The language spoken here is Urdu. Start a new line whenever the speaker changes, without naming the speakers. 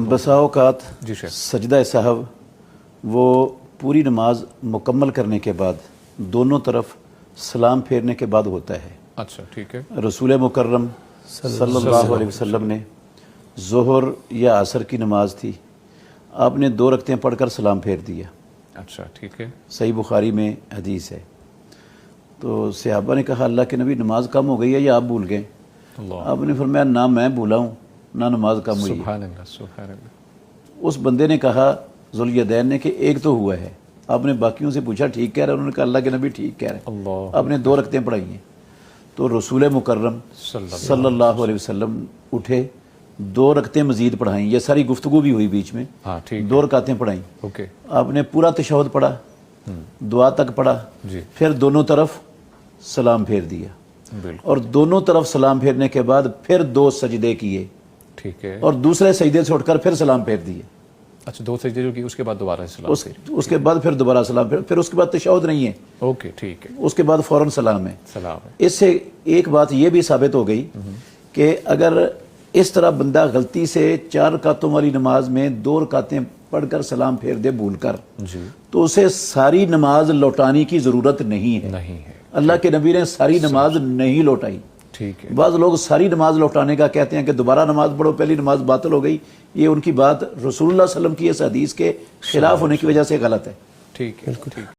بسا اوقات
جی شیخ
سجدہ سہو وہ پوری نماز مکمل کرنے کے بعد دونوں طرف سلام پھیرنے کے بعد ہوتا ہے۔
اچھا ٹھیک ہے۔
رسول مکرم صلی اللہ علیہ وسلم نے ظہر یا عصر کی نماز تھی، آپ نے 2 رکعتیں پڑھ کر سلام پھیر دیا۔
اچھا ٹھیک ہے۔
صحیح بخاری میں حدیث ہے۔ تو صحابہ نے کہا اللہ کے نبی نماز کم ہو گئی ہے یا آپ بھول گئے؟
اللہ،
آپ نے فرمایا نہ میں بھولا ہوں نہ نماز کم ہوئی ہے۔
سبحان اللہ سبحان اللہ۔
اس بندے نے کہا ذوالیدین نے کہ ایک تو ہوا ہے۔ آپ نے باقیوں سے پوچھا ٹھیک کہہ رہے ہیں؟ انہوں نے کہا اللہ کے نبی ٹھیک کہہ رہے ہیں۔
اللہ،
آپ نے 2 رکعتیں پڑھائی ہیں۔ تو رسول مکرم صلی اللہ علیہ وسلم اٹھے، 2 رکعتیں مزید پڑھائیں۔ یہ ساری گفتگو بھی ہوئی بیچ میں،
ہاں ٹھیک
2 رکعتیں پڑھائیں۔
اوکے
آپ نے پورا تشہد پڑھا، دعا تک پڑھا،
جی
پھر دونوں طرف سلام پھیر دیا،
بالکل
اور دونوں طرف سلام پھیرنے کے بعد پھر 2 سجدے کیے،
ٹھیک ہے۔
اور دوسرے سجدے سے اٹھ کر پھر سلام پھیر دیے۔
اچھا 2 سجدے جو کی اس کے بعد دوبارہ سلام
اس کے بعد پھر دوبارہ سلام پھر اس کے بعد تشہد نہیں ہے،
اوکے ٹھیک ہے،
اس کے بعد فوراً سلام ہے۔
سلام ہے۔
اس سے ایک بات یہ بھی ثابت ہو گئی کہ اگر اس طرح بندہ غلطی سے 4 رکعتوں والی نماز میں 2 رکعتیں پڑھ کر سلام پھیر دے بھول کر،
جی
تو اسے ساری نماز لوٹانے کی ضرورت نہیں ہے۔
نہیں ہے،
اللہ کے نبی نے ساری نماز نہیں لوٹائی۔
ٹھیک ہے۔
بعض لوگ ساری نماز لوٹانے کا کہتے ہیں کہ دوبارہ نماز پڑھو، پہلی نماز باطل ہو گئی۔ یہ ان کی بات رسول اللہ صلی اللہ علیہ وسلم کی اس حدیث کے خلاف ہونے کی وجہ سے غلط ہے۔
ٹھیک ہے، ٹھیک ہے۔